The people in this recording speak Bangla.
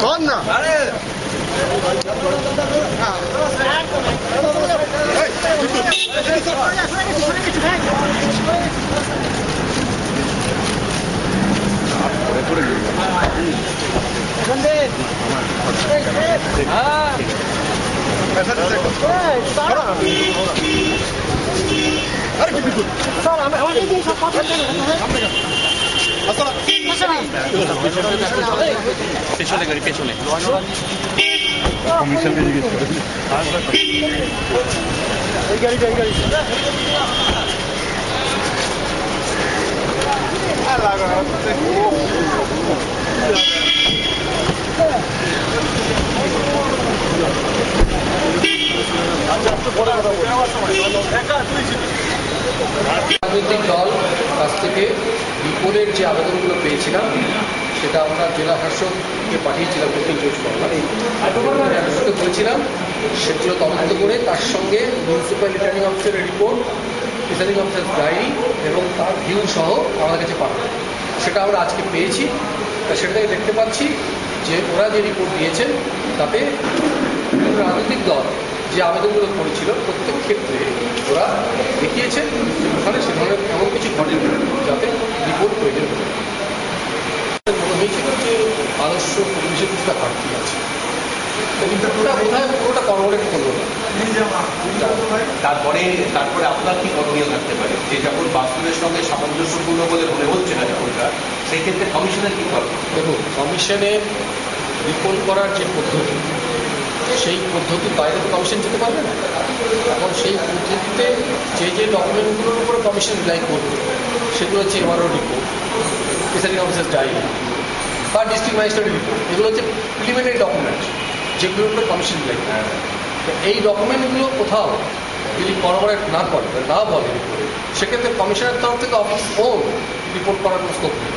कौन ना अरे পেছনে গাড়ি পেছনে রাজনৈতিক দল কাছ থেকে রিপোর্টের যে আবেদনগুলো পেয়েছিলাম সেটা আমরা জেলা শাসককে পাঠিয়েছিলাম দক্ষিণ চব্বিশ পরগনায়। শাসককে বলেছিলাম সেগুলো তদন্ত করে তার সঙ্গে মিউনিসিপ্যাল রিটার্নিং অফিসারের রিপোর্ট, প্রিসাইডিং অফিসার ডায়েরি এবং তার ভিউ সহ আমাদের কাছে পাঠানো। সেটা আমরা আজকে পেয়েছি। সেটাই দেখতে পাচ্ছি যে ওরা যে রিপোর্ট দিয়েছেন তাতে রাজনৈতিক দল যে আবেদনগুলো করেছিল প্রত্যেক ক্ষেত্রে ওরা দেখিয়েছে ওখানে সে ধরনের এমন কিছু ঘটেনি যাতে রিপোর্ট প্রয়োজন হবে। মনে হয়েছিল যে আদর্শ পরিবেশের কিছুটা ঘাটতি আছে, ওটা বোধ হয় পুরোটা কর্মরেট করলো না। তারপরে আপনার কি করণীয় থাকতে পারে যে যখন বাস্তবের সঙ্গে সামঞ্জস্যপূর্ণ বলে মনে হচ্ছে না যখনটা, সেই ক্ষেত্রে কমিশনের কি করবে? দেখুন, কমিশনের রিপোর্ট করার যে পদ্ধতি সেই পদ্ধতির বাইরে তো কমিশন যেতে পারবে না। এখন সেই পদ্ধতিতে যে ডকুমেন্টগুলোর উপরে কমিশন রিলাই করবে সেগুলো হচ্ছে MRO report, presiding officer diary বা ডিস্ট্রিক্ট ম্যাজিস্ট্রেটের রিপোর্ট। এগুলো হচ্ছে প্রিলিমিনারি ডকুমেন্ট যেগুলোর উপরে কমিশন রিলাই করবে। এই ডকুমেন্টগুলো কোথাও যদি কর্মরেট না করে না বলে সেক্ষেত্রে কমিশনের তরফ থেকে অফিস ও রিপোর্ট করার কোনো স্কোপ নেই।